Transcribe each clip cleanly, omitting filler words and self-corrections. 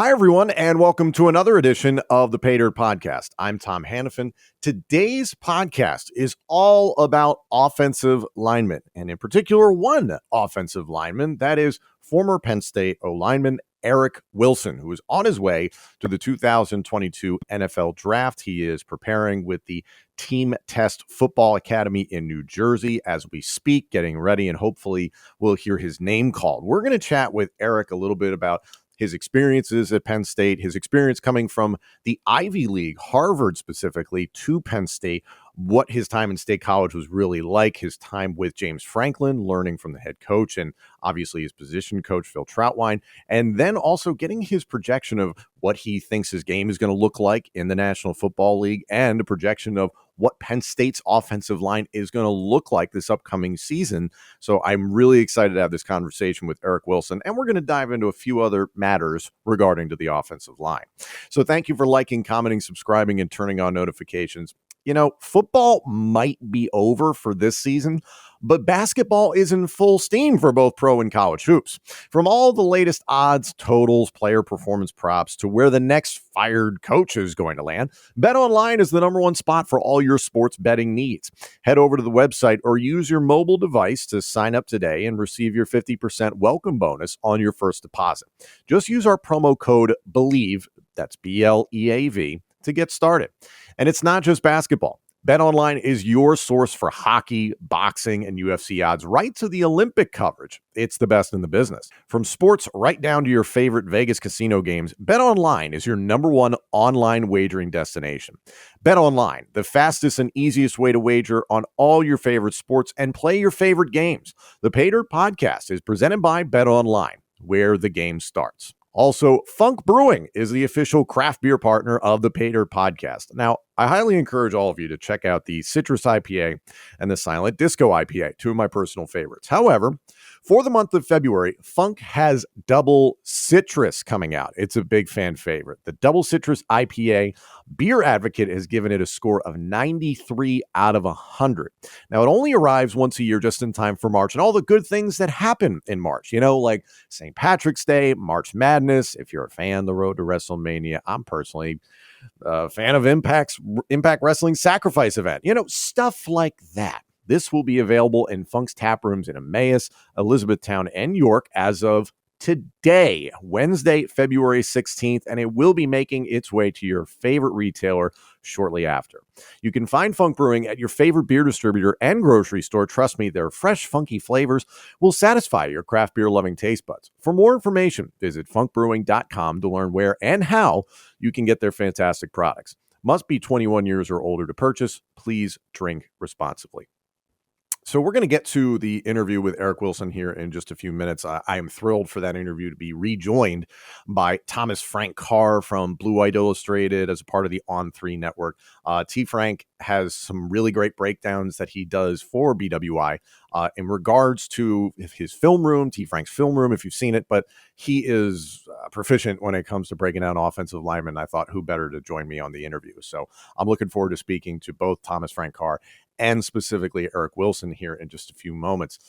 Hi, everyone, and welcome to another edition of the Paydirt podcast. I'm Tom Hannafin. Today's podcast is all about offensive linemen, and in particular, one offensive lineman, that is former Penn State O-lineman Eric Wilson, who is on his way to the 2022 NFL Draft. He is preparing with the Team Test Football Academy in New Jersey as we speak, getting ready, and hopefully we'll hear his name called. We're going to chat with Eric a little bit about his experiences at Penn State, his experience coming from the Ivy League, Harvard specifically, to Penn State, what his time in State College was really like, his time with James Franklin, learning from the head coach and obviously his position coach, Phil Troutwine, and then also getting his projection of what he thinks his game is going to look like in the National Football League and a projection of what Penn State's offensive line is going to look like this upcoming season. So I'm really excited to have this conversation with Eric Wilson, and we're going to dive into a few other matters regarding to the offensive line. So thank you for liking, commenting, subscribing, and turning on notifications. You know, football might be over for this season, but basketball is in full steam for both pro and college hoops. From all the latest odds, totals, player performance props to where the next fired coach is going to land, BetOnline is the number one spot for all your sports betting needs. Head over to the website or use your mobile device to sign up today and receive your 50% welcome bonus on your first deposit. Just use our promo code BELIEVE, that's BLEAV, to get started. And it's not just basketball. BetOnline is your source for hockey, boxing, and UFC odds, right to the Olympic coverage. It's the best in the business. From sports right down to your favorite Vegas casino games, BetOnline is your number one online wagering destination. BetOnline, the fastest and easiest way to wager on all your favorite sports and play your favorite games. The Paydirt podcast is presented by BetOnline, where the game starts. Also, Funk Brewing is the official craft beer partner of the Paydirt podcast. Now, I highly encourage all of you to check out the Citrus IPA and the Silent Disco IPA, two of my personal favorites. However, for the month of February, Funk has Double Citrus coming out. It's a big fan favorite. The Double Citrus IPA, Beer Advocate has given it a score of 93 out of 100. Now, it only arrives once a year just in time for March and all the good things that happen in March, like St. Patrick's Day, March Madness. If you're a fan, the road to WrestleMania. I'm personally a fan of Impact Wrestling Sacrifice event, stuff like that. This will be available in Funk's tap rooms in Emmaus, Elizabethtown, and York as of today, Wednesday, February 16th, and it will be making its way to your favorite retailer shortly after. You can find Funk Brewing at your favorite beer distributor and grocery store. Trust me, their fresh, funky flavors will satisfy your craft beer-loving taste buds. For more information, visit funkbrewing.com to learn where and how you can get their fantastic products. Must be 21 years or older to purchase. Please drink responsibly. So we're going to get to the interview with Eric Wilson here in just a few minutes. I am thrilled for that interview to be rejoined by Thomas Frank Carr from Blue White Illustrated as a part of the On3 network. T. Frank has some really great breakdowns that he does for BWI in regards to his film room, T. Frank's film room, if you've seen it, but he is proficient when it comes to breaking down offensive linemen. I thought who better to join me on the interview. So I'm looking forward to speaking to both Thomas Frank Carr and specifically Eric Wilson here in just a few moments.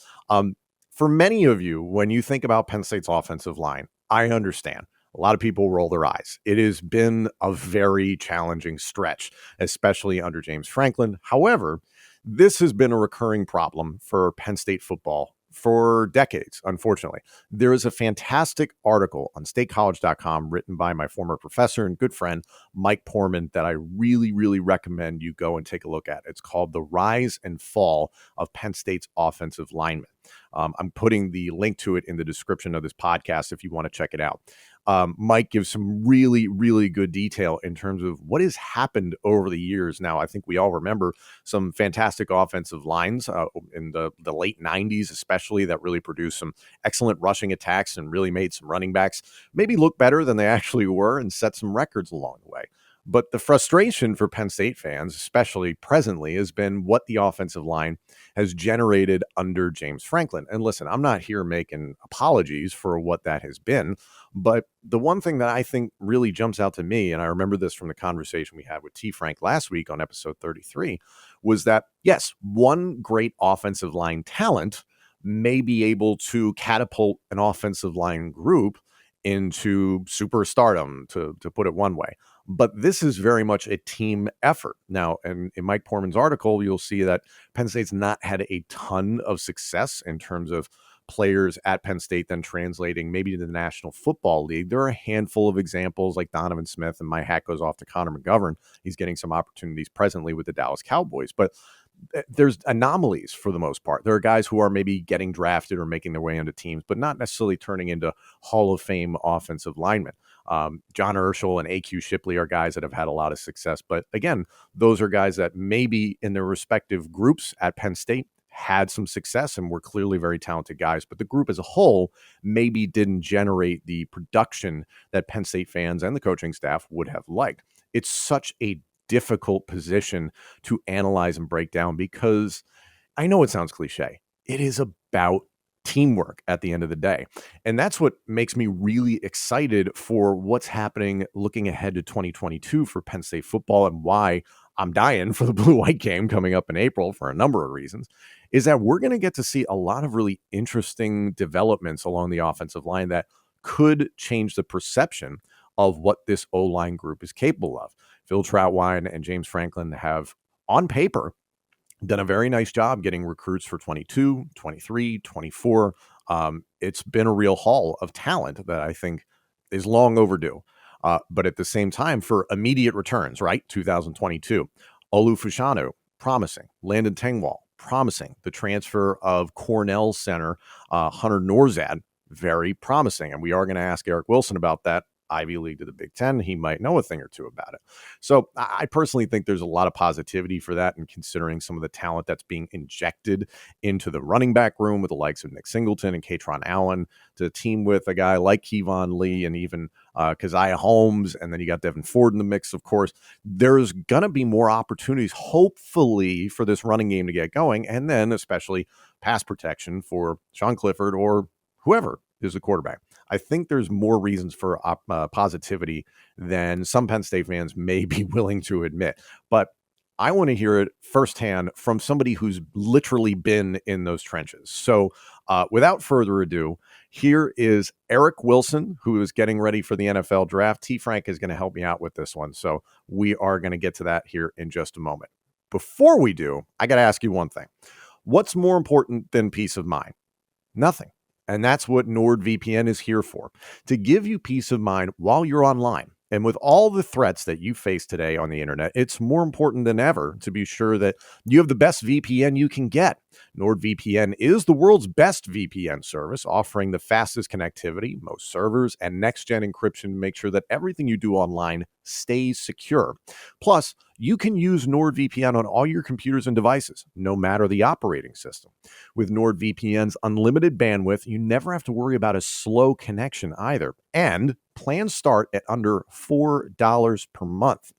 For many of you, when you think about Penn State's offensive line, I understand. A lot of people roll their eyes. It has been a very challenging stretch, especially under James Franklin. However, this has been a recurring problem for Penn State football for decades, unfortunately. There is a fantastic article on statecollege.com written by my former professor and good friend, Mike Poorman, that I really, really recommend you go and take a look at. It's called The Rise and Fall of Penn State's Offensive Linemen. I'm putting the link to it in the description of this podcast if you want to check it out. Mike gives some really, really good detail in terms of what has happened over the years. Now, I think we all remember some fantastic offensive lines in the late 90s, especially, that really produced some excellent rushing attacks and really made some running backs maybe look better than they actually were and set some records along the way. But the frustration for Penn State fans, especially presently, has been what the offensive line has generated under James Franklin. And listen, I'm not here making apologies for what that has been, but the one thing that I think really jumps out to me, and I remember this from the conversation we had with T. Frank last week on episode 33, was that, yes, one great offensive line talent may be able to catapult an offensive line group into superstardom, to put it one way. But this is very much a team effort. Now, and in Mike Portman's article, you'll see that Penn State's not had a ton of success in terms of players at Penn State then translating maybe to the National Football League. There are a handful of examples like Donovan Smith, and my hat goes off to Connor McGovern. He's getting some opportunities presently with the Dallas Cowboys, but there's anomalies for the most part. There are guys who are maybe getting drafted or making their way into teams, but not necessarily turning into Hall of Fame offensive linemen. John Urschel and AQ Shipley are guys that have had a lot of success. But again, those are guys that maybe in their respective groups at Penn State had some success and were clearly very talented guys. But the group as a whole maybe didn't generate the production that Penn State fans and the coaching staff would have liked. It's such a difficult position to analyze and break down because I know it sounds cliche. It is about teamwork at the end of the day. And that's what makes me really excited for what's happening looking ahead to 2022 for Penn State football, and why I'm dying for the blue-white game coming up in April for a number of reasons, is that we're going to get to see a lot of really interesting developments along the offensive line that could change the perception of what this O-line group is capable of. Phil Troutwine and James Franklin have, on paper, done a very nice job getting recruits for 22, 23, 24. It's been a real haul of talent that I think is long overdue. But at the same time, for immediate returns, right? 2022, Olu Fushanu, promising. Landon Tengwall, promising. The transfer of Cornell center, Hunter Norzad, very promising. And we are going to ask Eric Wilson about that. Ivy League to the Big Ten. He might know a thing or two about it. So I personally think there's a lot of positivity for that, and considering some of the talent that's being injected into the running back room with the likes of Nick Singleton and Katron Allen, to team with a guy like Kevon Lee and even Keziah Holmes, and then you got Devin Ford in the mix, of course. There's going to be more opportunities, hopefully, for this running game to get going, and then especially pass protection for Sean Clifford or whoever is the quarterback. I think there's more reasons for positivity than some Penn State fans may be willing to admit. But I want to hear it firsthand from somebody who's literally been in those trenches. So without further ado, here is Eric Wilson, who is getting ready for the NFL draft. T. Frank is going to help me out with this one. So we are going to get to that here in just a moment. Before we do, I got to ask you one thing. What's more important than peace of mind? Nothing. And that's what NordVPN is here for, to give you peace of mind while you're online. And with all the threats that you face today on the internet, it's more important than ever to be sure that you have the best VPN you can get. NordVPN is the world's best VPN service, offering the fastest connectivity, most servers, and next-gen encryption to make sure that everything you do online stays secure. Plus, you can use NordVPN on all your computers and devices, no matter the operating system. With NordVPN's unlimited bandwidth, you never have to worry about a slow connection either. And plans start at under $4 per month.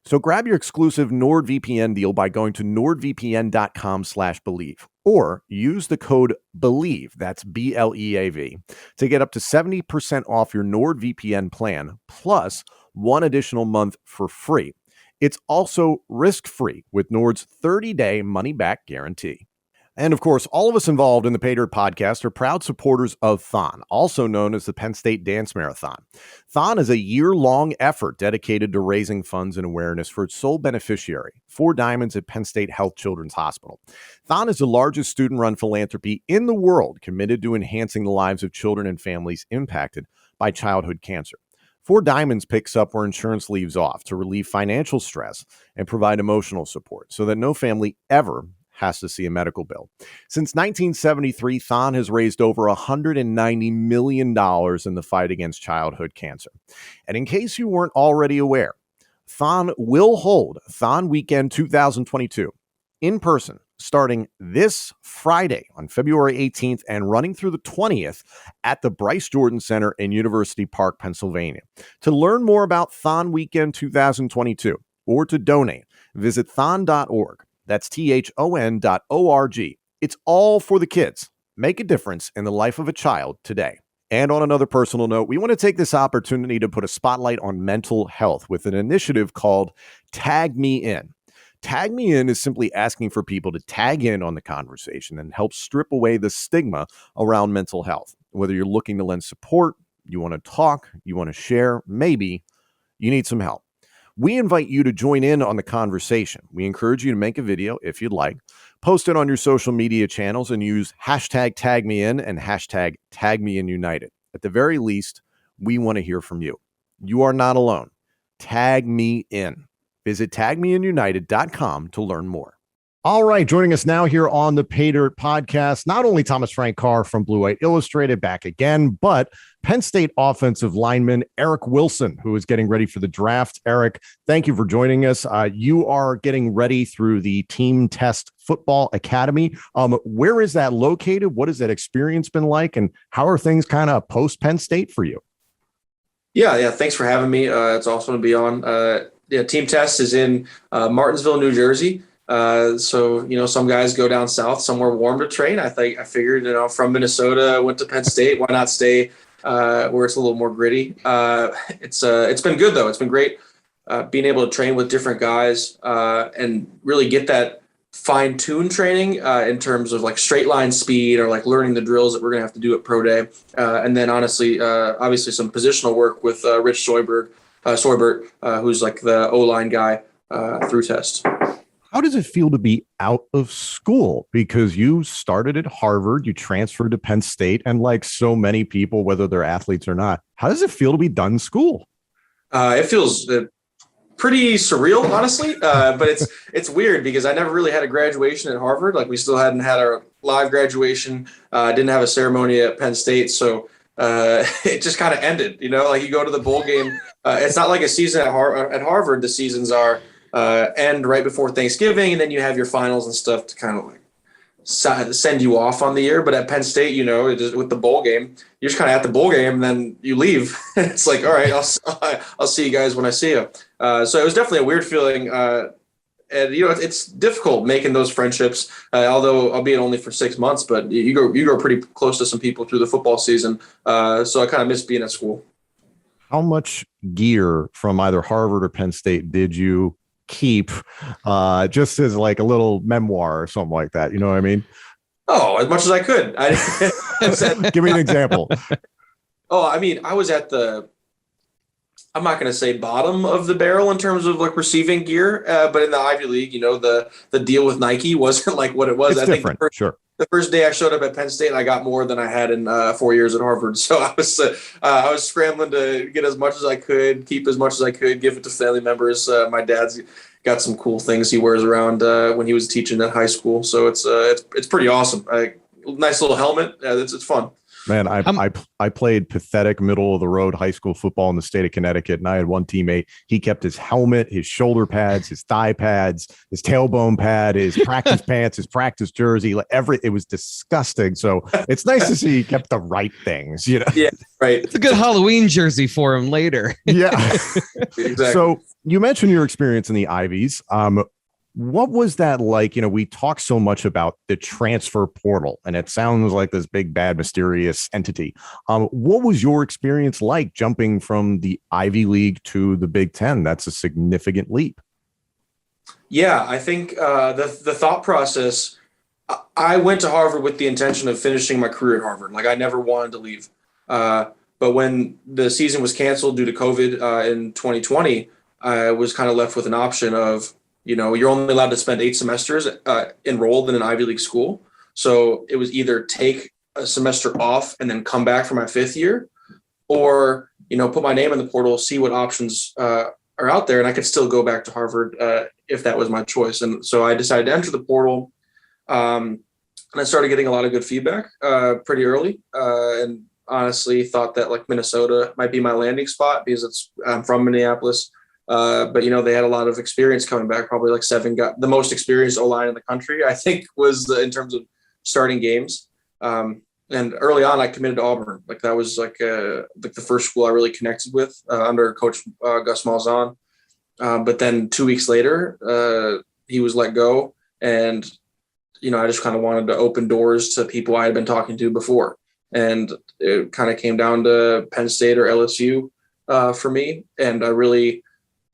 So grab your exclusive NordVPN deal by going to nordvpn.com/believe, or use the code BELIEVE, that's BLEAV, to get up to 70% off your NordVPN plan, plus one additional month for free. It's also risk-free with Nord's 30-day money-back guarantee. And of course, all of us involved in the Paydirt podcast are proud supporters of Thon, also known as the Penn State Dance Marathon. Thon is a year-long effort dedicated to raising funds and awareness for its sole beneficiary, 4 Diamonds at Penn State Health Children's Hospital. Thon is the largest student-run philanthropy in the world committed to enhancing the lives of children and families impacted by childhood cancer. 4 Diamonds picks up where insurance leaves off to relieve financial stress and provide emotional support so that no family ever has to see a medical bill. Since 1973, Thon has raised over $190 million in the fight against childhood cancer. And in case you weren't already aware, Thon will hold Thon Weekend 2022 in person starting this Friday on February 18th and running through the 20th at the Bryce Jordan Center in University Park, Pennsylvania. To learn more about Thon Weekend 2022 or to donate, visit thon.org. That's thon.org. It's all for the kids. Make a difference in the life of a child today. And on another personal note, we want to take this opportunity to put a spotlight on mental health with an initiative called Tag Me In. Tag Me In is simply asking for people to tag in on the conversation and help strip away the stigma around mental health. Whether you're looking to lend support, you want to talk, you want to share, maybe you need some help. We invite you to join in on the conversation. We encourage you to make a video if you'd like, post it on your social media channels, and use hashtag tag me in and hashtag tag me in United. At the very least, we want to hear from you. You are not alone. Tag me in. Visit tagmeinunited.com to learn more. All right, joining us now here on the Paydirt podcast, not only Thomas Frank Carr from Blue White Illustrated back again, but Penn State offensive lineman Eric Wilson, who is getting ready for the draft. Eric, thank you for joining us. You are getting ready through the Team Test Football Academy. Where is that located? What has that experience been like? And how are things kind of post Penn State for you? Yeah. Thanks for having me. It's awesome to be on. Team Test is in Martinsville, New Jersey. So, some guys go down south, somewhere warm to train. I figured, from Minnesota, went to Penn State. Why not stay where it's a little more gritty? It's been good, though. It's been great being able to train with different guys and really get that fine-tuned training in terms of like straight line speed or like learning the drills that we're going to have to do at Pro Day. And then obviously some positional work with Rich Soybert, who's like the O-line guy through test. How does it feel to be out of school? Because you started at Harvard, you transferred to Penn State, and like so many people, whether they're athletes or not, how does it feel to be done school? It feels pretty surreal, honestly, but it's weird because I never really had a graduation at Harvard. Like we still hadn't had our live graduation, didn't have a ceremony at Penn State, so it just kind of ended. Like you go to the bowl game. It's not like a season at Harvard. The seasons are end right before Thanksgiving, and then you have your finals and stuff to kind of like send you off on the year. But at Penn State, with the bowl game, you're just kind of at the bowl game, and then you leave. It's like, all right, I'll see you guys when I see you. So it was definitely a weird feeling. And it's difficult making those friendships, although albeit only for 6 months. But you go pretty close to some people through the football season. So I kind of miss being at school. How much gear from either Harvard or Penn State did you keep just as like a little memoir or something like that? You know what I mean? Oh, as much as I could. Give me an example. I was at I'm not going to say bottom of the barrel in terms of like receiving gear, but in the Ivy League, the deal with Nike wasn't like what it was. It's different. Sure. The first day I showed up at Penn State, I got more than I had in 4 years at Harvard. So I was scrambling to get as much as I could, keep as much as I could, give it to family members. My dad's got some cool things he wears around when he was teaching at high school. So it's pretty awesome. Nice little helmet. It's fun. Man, I played pathetic middle of the road high school football in the state of Connecticut, and I had one teammate. He kept his helmet, his shoulder pads, his thigh pads, his tailbone pad, his practice pants, his practice jersey. It was disgusting. So it's nice to see he kept the right things. Yeah, right. It's a good Halloween jersey for him later. Yeah, exactly. So you mentioned your experience in the Ivies. What was that like? We talk so much about the transfer portal, and it sounds like this big, bad, mysterious entity. What was your experience like jumping from the Ivy League to the Big Ten? That's a significant leap. Yeah, I think the thought process, I went to Harvard with the intention of finishing my career at Harvard. Like I never wanted to leave. But when the season was canceled due to COVID in 2020, I was kind of left with an option of, you're only allowed to spend 8 semesters enrolled in an Ivy League school. So it was either take a semester off and then come back for my 5th year, or, put my name in the portal, see what options are out there. And I could still go back to Harvard if that was my choice. And so I decided to enter the portal. And I started getting a lot of good feedback pretty early. And honestly thought that like Minnesota might be my landing spot because I'm from Minneapolis. But they had a lot of experience coming back, probably like 7 guys, the most experienced O-line in the country, I think, was in terms of starting games. And early on, I committed to Auburn. Like that was like the first school I really connected with under Coach Gus Malzahn. But then 2 weeks later, he was let go, and I just kind of wanted to open doors to people I had been talking to before, and it kind of came down to Penn State or LSU for me, and I really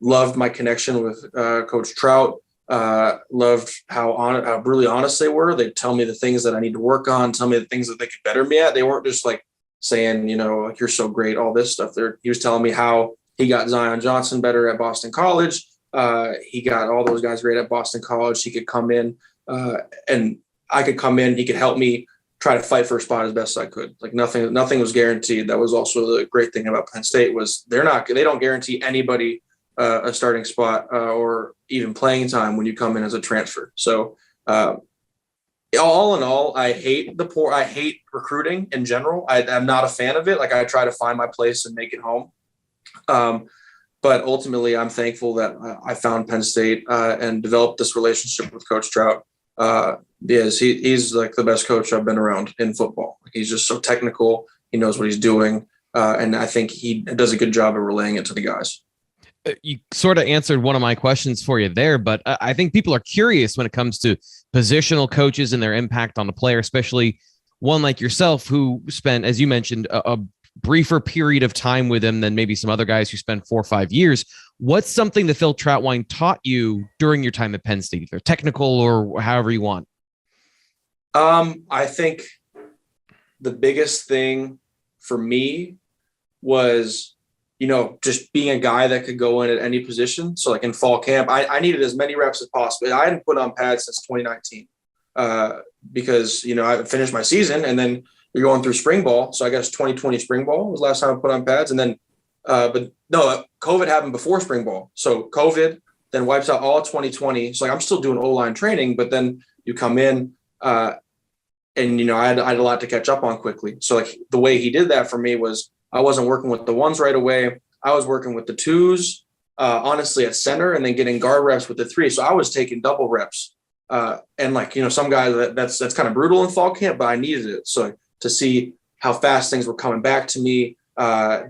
loved my connection with Coach Trout. Loved how brutally honest they were. They'd tell me the things that I need to work on, tell me the things that they could better me at. They weren't just like saying, like, you're so great, all this stuff there. He was telling me how he got Zion Johnson better at Boston College. He got all those guys great at Boston College. He could come in and I could come in. He could help me try to fight for a spot as best as I could. Like nothing was guaranteed. That was also the great thing about Penn State was they don't guarantee anybody a starting spot or even playing time when you come in as a transfer. So all in all, I hate recruiting in general. I'm not a fan of it. Like I try to find my place and make it home. But ultimately, I'm thankful that I found Penn State and developed this relationship with Coach Trout. Because he's like the best coach I've been around in football. Like he's just so technical. He knows what he's doing. And I think he does a good job of relaying it to the guys. You sort of answered one of my questions for you there, but I think people are curious when it comes to positional coaches and their impact on the player, especially one like yourself who spent, as you mentioned, a briefer period of time with him than maybe some other guys who spent 4 or 5 years. What's something that Phil Troutwine taught you during your time at Penn State, either technical or however you want? I think the biggest thing for me was, just being a guy that could go in at any position. So like in fall camp, I needed as many reps as possible. I hadn't put on pads since 2019 because, I finished my season and then you're going through spring ball. So I guess 2020 spring ball was the last time I put on pads. And then, but no, COVID happened before spring ball. So COVID then wipes out all 2020. So like I'm still doing O-line training, but then you come in and, I had a lot to catch up on quickly. So like the way he did that for me was I wasn't working with the ones right away. I was working with the twos, honestly at center and then getting guard reps with the three. So I was taking double reps. And like, some guys that's kind of brutal in fall camp, but I needed it. So to see how fast things were coming back to me,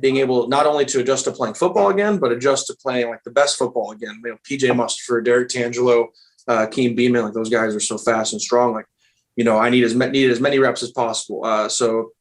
being able not only to adjust to playing football again, but adjust to playing like the best football again. PJ Mustard, Derek Tangelo, Keem Beeman, like those guys are so fast and strong. Like, I needed as many reps as possible. So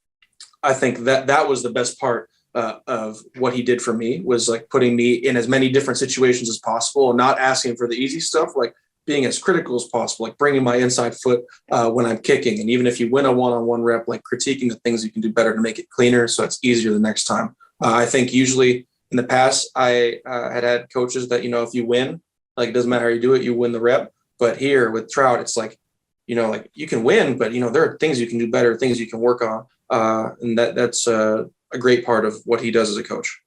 I think that was the best part of what he did for me was like putting me in as many different situations as possible and not asking for the easy stuff, like being as critical as possible, like bringing my inside foot when I'm kicking. And even if you win a one-on-one rep, like critiquing the things you can do better to make it cleaner so it's easier the next time. I think usually in the past, I had coaches that, if you win, like it doesn't matter how you do it, you win the rep. But here with Trout, it's like, like you can win, but, there are things you can do better, things you can work on. And that's a great part of what he does as a coach.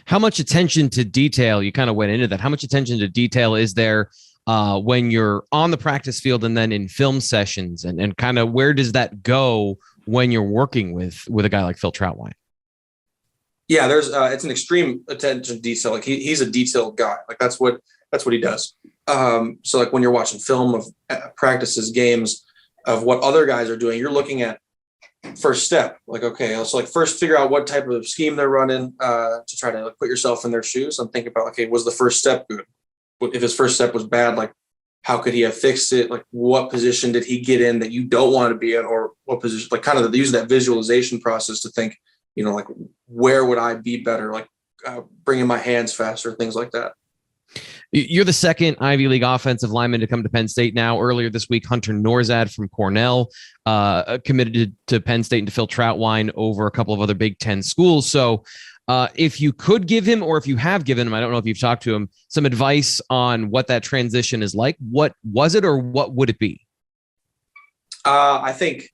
How much attention to detail, you kind of went into that. How much attention to detail is there when you're on the practice field and then in film sessions and kind of where does that go when you're working with a guy like Phil Troutwine? Yeah, there's it's an extreme attention to detail. Like he's a detailed guy. Like that's what he does. So like when you're watching film of practices, games of what other guys are doing, you're looking at first step. Like, okay, so like first figure out what type of scheme they're running to try to put yourself in their shoes. I'm thinking about, okay, was the first step good? If his first step was bad, like how could he have fixed it? Like what position did he get in that you don't want to be in, or what position, like kind of use that visualization process to think, like where would I be better? Like bringing my hands faster, things like that. You're the second Ivy League offensive lineman to come to Penn State now. Earlier this week, Hunter Norzad from Cornell committed to Penn State and to Phil Troutwine over a couple of other Big Ten schools. So if you could give him, or if you have given him, I don't know if you've talked to him, some advice on what that transition is like, what was it or what would it be? I think,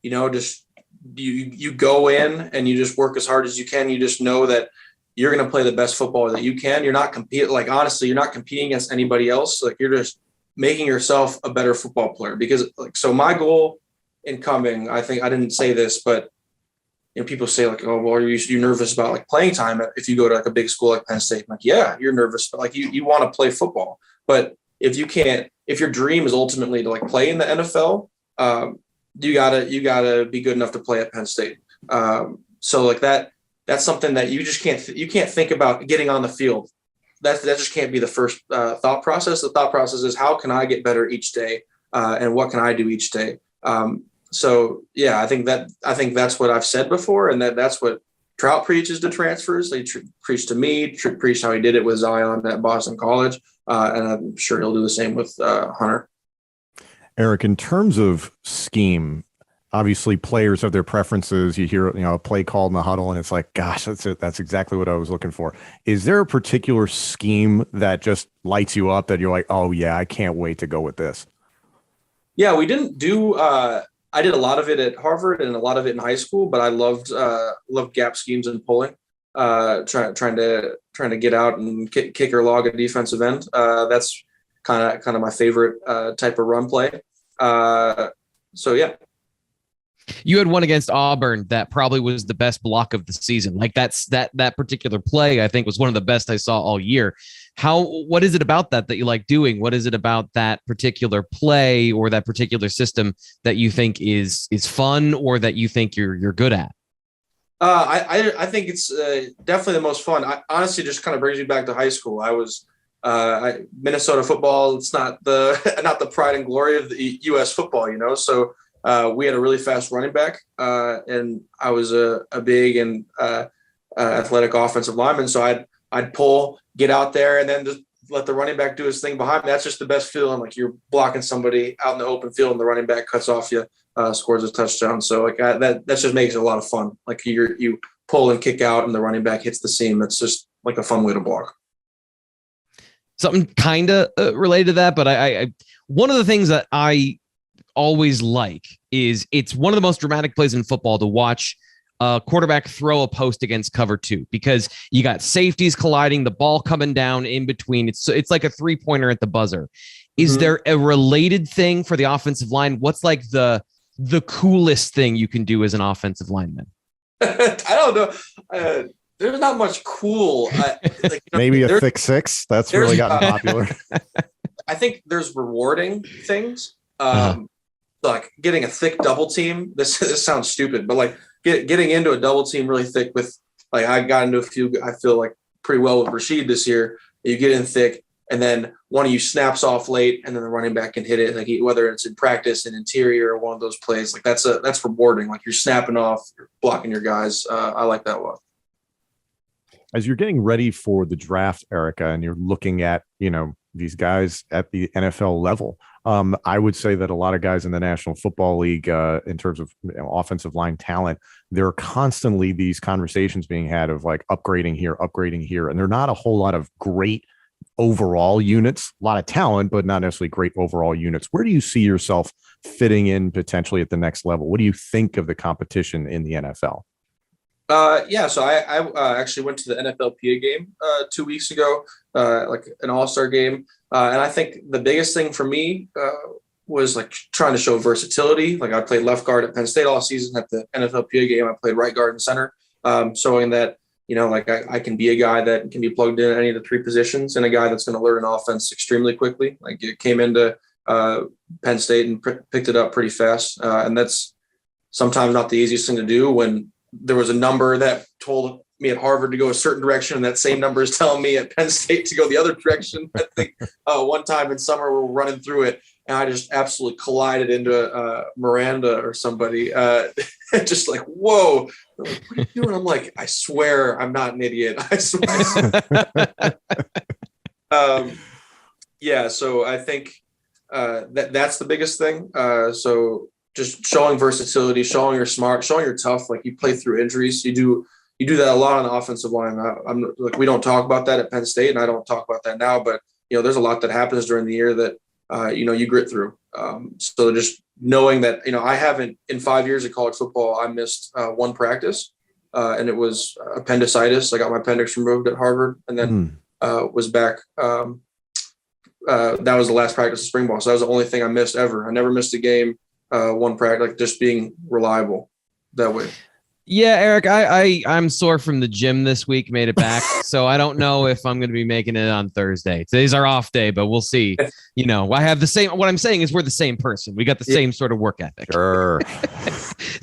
just you go in and you just work as hard as you can. You just know that you're going to play the best football that you can. You're not competing, like, honestly, you're not competing against anybody else. Like you're just making yourself a better football player because so my goal in coming, I think I didn't say this, but people say like, oh, well, you're nervous about like playing time if you go to like a big school like Penn State. I'm like, yeah, you're nervous, but like you want to play football. But if your dream is ultimately to like play in the NFL, you gotta be good enough to play at Penn State. So like that's something that you just can't think about getting on the field. That just can't be the first thought process. The thought process is how can I get better each day, and what can I do each day. So yeah, I think that's what I've said before, and that's what Trout preaches to transfers. He preached to me, preached how he did it with Zion at Boston College, and I'm sure he'll do the same with Hunter. Eric, in terms of scheme, Obviously, players have their preferences. You hear, a play called in the huddle, and it's like, gosh, that's it. That's exactly what I was looking for. Is there a particular scheme that just lights you up that you're like, oh yeah, I can't wait to go with this? Yeah, we didn't do. I did a lot of it at Harvard and a lot of it in high school, but I loved gap schemes and pulling. Trying to get out and kick or log a defensive end. That's kind of my favorite type of run play. So yeah. You had one against Auburn that probably was the best block of the season. Like that particular play, I think, was one of the best I saw all year. What is it about that you like doing? What is it about that particular play or that particular system that you think is fun or that you think you're good at? I think it's definitely the most fun. I honestly just kind of brings me back to high school. I was Minnesota football. It's not the pride and glory of the U.S. football, So we had a really fast running back, and I was a big and athletic offensive lineman. So I'd pull, get out there, and then just let the running back do his thing behind me. That's just the best feeling. Like you're blocking somebody out in the open field, and the running back cuts off you, scores a touchdown. So that just makes it a lot of fun. Like you pull and kick out, and the running back hits the seam. It's just like a fun way to block. Something kind of related to that, but I one of the things that I always like is it's one of the most dramatic plays in football to watch a quarterback throw a post against cover 2 because you got safeties colliding, the ball coming down in between. It's like a 3-pointer at the buzzer. Is there a related thing for the offensive line? What's like the coolest thing you can do as an offensive lineman? I don't know. There's not much cool. Maybe a thick six. That's really gotten popular. I think there's rewarding things. Like getting a thick double team. This sounds stupid, but like getting into a double team really thick with, like, I got into a few, I feel like pretty well with Rashid this year. You get in thick, and then one of you snaps off late, and then the running back can hit it. Like whether it's in practice, in interior, or one of those plays, like that's rewarding. Like you're snapping off, you're blocking your guys. I like that a lot. As you're getting ready for the draft, Erica, and you're looking at, these guys at the NFL level, I would say that a lot of guys in the National Football League, in terms of offensive line talent, there are constantly these conversations being had of like upgrading here. And there are not a whole lot of great overall units, a lot of talent, but not necessarily great overall units. Where do you see yourself fitting in potentially at the next level? What do you think of the competition in the NFL? So I actually went to the NFLPA game 2 weeks ago, like an all-star game. And I think the biggest thing for me was like trying to show versatility. Like I played left guard at Penn State all season. At the NFLPA game, I played right guard and center, showing that, I can be a guy that can be plugged in any of the 3 positions and a guy that's going to learn an offense extremely quickly. Like it came into Penn State and picked it up pretty fast. And that's sometimes not the easiest thing to do when there was a number that told me at Harvard to go a certain direction, and that same number is telling me at Penn State to go the other direction. I think one time in summer we were running through it, and I just absolutely collided into Miranda or somebody. Just like, whoa, like, what are you doing? I'm like, I swear I'm not an idiot. I swear. So I think that's the biggest thing. So just showing versatility, showing you're smart, showing you're tough. Like you play through injuries. You do that a lot on the offensive line. I'm like, we don't talk about that at Penn State, and I don't talk about that now, but there's a lot that happens during the year that, you grit through. So just knowing that, I haven't, in 5 years of college football, I missed one practice, and it was appendicitis. I got my appendix removed at Harvard, and then was back. That was the last practice of spring ball. So that was the only thing I missed ever. I never missed a game. One practice, like just being reliable that way. Yeah, Eric, I'm sore from the gym this week, made it back. So I don't know if I'm going to be making it on Thursday. Today's our off day, but we'll see. I have the same, what I'm saying is we're the same person. We got the same sort of work ethic. Sure.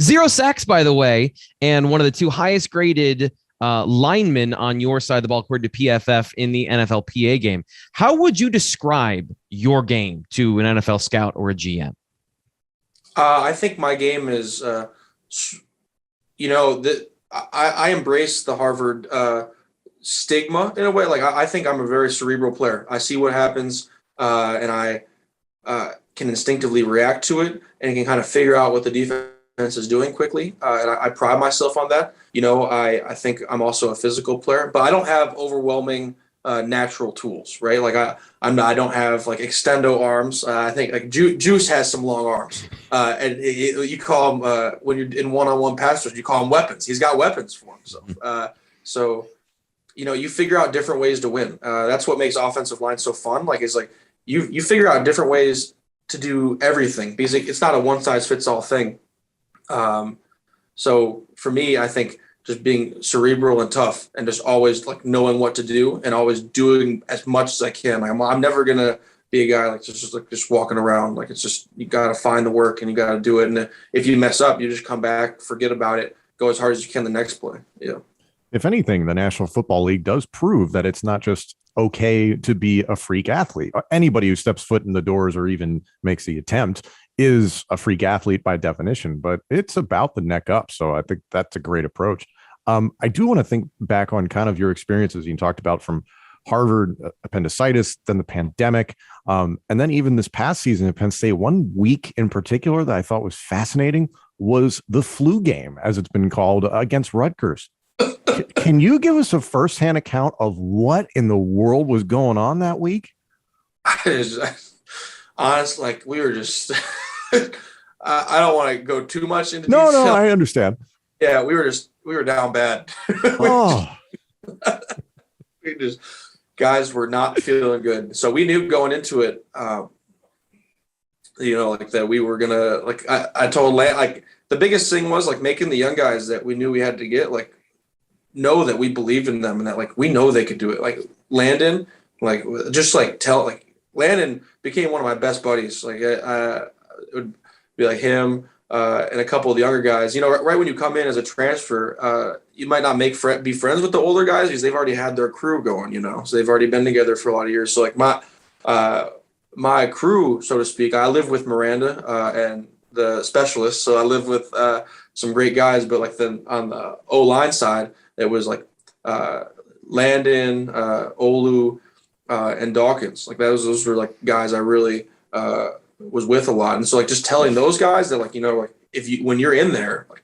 0 sacks, by the way, and one of the 2 highest graded linemen on your side of the ball, according to PFF, in the NFLPA game. How would you describe your game to an NFL scout or a GM? I think my game is, I embrace the Harvard stigma in a way. Like I think I'm a very cerebral player. I see what happens, and I can instinctively react to it, and can kind of figure out what the defense is doing quickly. And I pride myself on that. I think I'm also a physical player, but I don't have overwhelming natural tools, right? Like I don't have like extendo arms. I think like Juice has some long arms, and you call him when you're in one-on-one pass rush, you call him weapons. He's got weapons for himself. So you figure out different ways to win. That's what makes offensive line so fun. Like it's like you figure out different ways to do everything because it's not a one size fits all thing. So for me, I think just being cerebral and tough and just always like knowing what to do and always doing as much as I can. Like I'm never going to be a guy like just walking around. Like it's just, you got to find the work and you got to do it. And if you mess up, you just come back, forget about it, go as hard as you can the next play. Yeah. If anything, the National Football League does prove that it's not just okay to be a freak athlete. Anybody who steps foot in the doors or even makes the attempt is a freak athlete by definition, but it's about the neck up. So I think that's a great approach. I do want to think back on kind of your experiences you talked about from Harvard, appendicitis, then the pandemic, and then even this past season at Penn State. One week in particular that I thought was fascinating was the flu game, as it's been called, against Rutgers. Can you give us a firsthand account of what in the world was going on that week? Honestly, like we were just I don't want to go too much into No, detail. I understand. Yeah, we were down bad. Guys were not feeling good. So we knew going into it, like that we were gonna, like I told like the biggest thing was like making the young guys that we knew we had to get, like know that we believed in them and that like we know they could do it. Like Landon, like just like Landon became one of my best buddies. Like it would be like him and a couple of the younger guys. Right when you come in as a transfer, you might not be friends with the older guys because they've already had their crew going. So they've already been together for a lot of years. So like my crew, so to speak, I live with Miranda and the specialists. So I live with some great guys, but like on the O-line side, it was like Landon, Olu, and Dawkins. Like those were like guys I really was with a lot. And so like just telling those guys that like, like when you're in there, like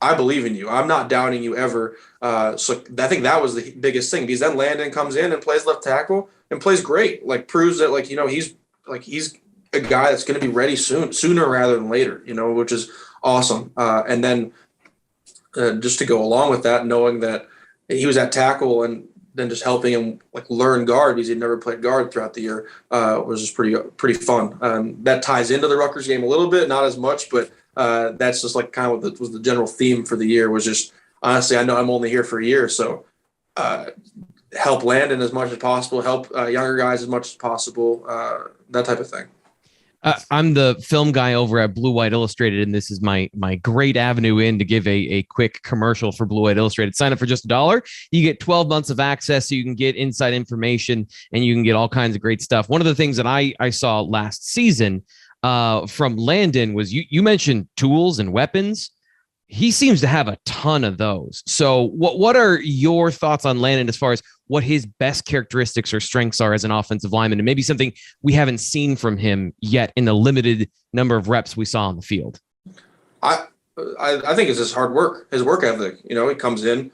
I believe in you. I'm not doubting you ever. So I think that was the biggest thing because then Landon comes in and plays left tackle and plays great. Like proves that like, he's a guy that's going to be ready sooner rather than later, which is awesome. And then just to go along with that, knowing that he was at tackle and then just helping him like learn guard because he'd never played guard throughout the year was just pretty fun. That ties into the Rutgers game a little bit, not as much, but that's just like kind of what was the general theme for the year was just, honestly, I know I'm only here for a year. So help Landon as much as possible, help younger guys as much as possible, that type of thing. I'm the film guy over at Blue White Illustrated, and this is my great avenue in to give a quick commercial for Blue White Illustrated. Sign up for just $1. You get 12 months of access, so you can get inside information and you can get all kinds of great stuff. One of the things that I saw last season from Landon was you mentioned tools and weapons. He seems to have a ton of those. So what are your thoughts on Landon as far as what his best characteristics or strengths are as an offensive lineman, and maybe something we haven't seen from him yet in the limited number of reps we saw on the field? I think it's his hard work, his work ethic. He comes in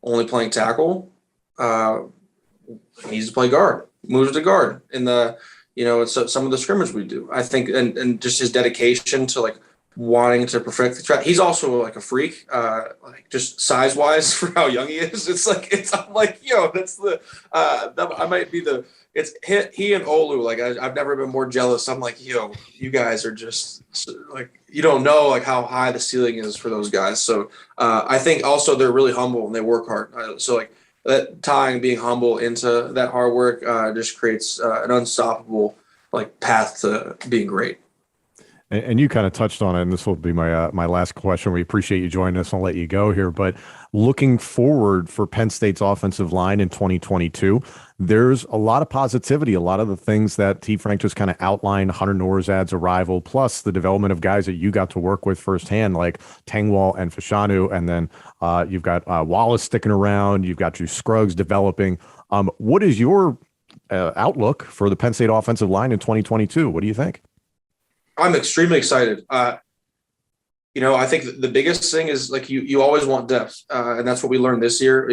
only playing tackle. He needs to play guard, moves to guard in the, it's some of the scrimmage we do. I think, and just his dedication to like wanting to perfect the track. He's also like a freak, like just size wise for how young he is. I'm like, that's the, I might be it's he and Olu. Like I've never been more jealous. I'm like, you guys are just like, you don't know like how high the ceiling is for those guys. So I think also they're really humble and they work hard. So like that tying being humble into that hard work just creates an unstoppable like path to being great. And you kind of touched on it, and this will be my last question. We appreciate you joining us. I'll let you go here. But looking forward for Penn State's offensive line in 2022, there's a lot of positivity, a lot of the things that T. Frank just kind of outlined, Hunter Norzad's arrival, plus the development of guys that you got to work with firsthand, like Tangwall and Fashanu. And then you've got Wallace sticking around. You've got Drew Scruggs developing. What is your outlook for the Penn State offensive line in 2022? What do you think? I'm extremely excited. I think the biggest thing is like you always want depth, and that's what we learned this year.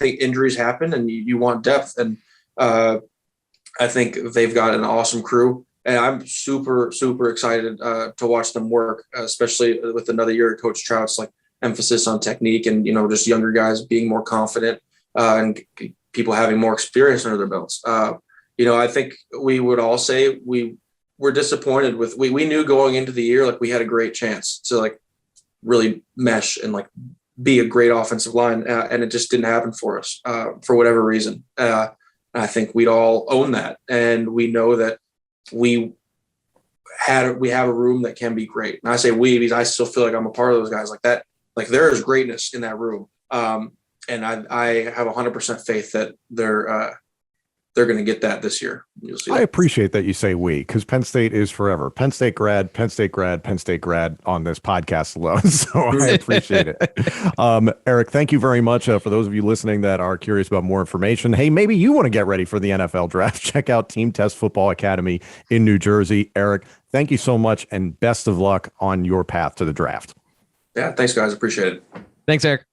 Injuries happen, and you want depth, and I think they've got an awesome crew, and I'm super super excited to watch them work, especially with another year of Coach Trout's like emphasis on technique and just younger guys being more confident and people having more experience under their belts. I think we would all say we were disappointed with we knew going into the year like we had a great chance to like really mesh and like be a great offensive line, and it just didn't happen for us for whatever reason. I think we'd all own that, and we know that we have a room that can be great. And I say we because I still feel like I'm a part of those guys like that. Like there is greatness in that room, and I have 100% faith that they're going to get that this year. You'll see. I appreciate that you say we, because Penn State is forever. Penn State grad, Penn State grad, Penn State grad on this podcast alone. So I appreciate it. Eric, thank you very much. For those of you listening that are curious about more information, hey, maybe you want to get ready for the NFL draft. Check out Team Test Football Academy in New Jersey. Eric, thank you so much, and best of luck on your path to the draft. Yeah, thanks, guys. Appreciate it. Thanks, Eric.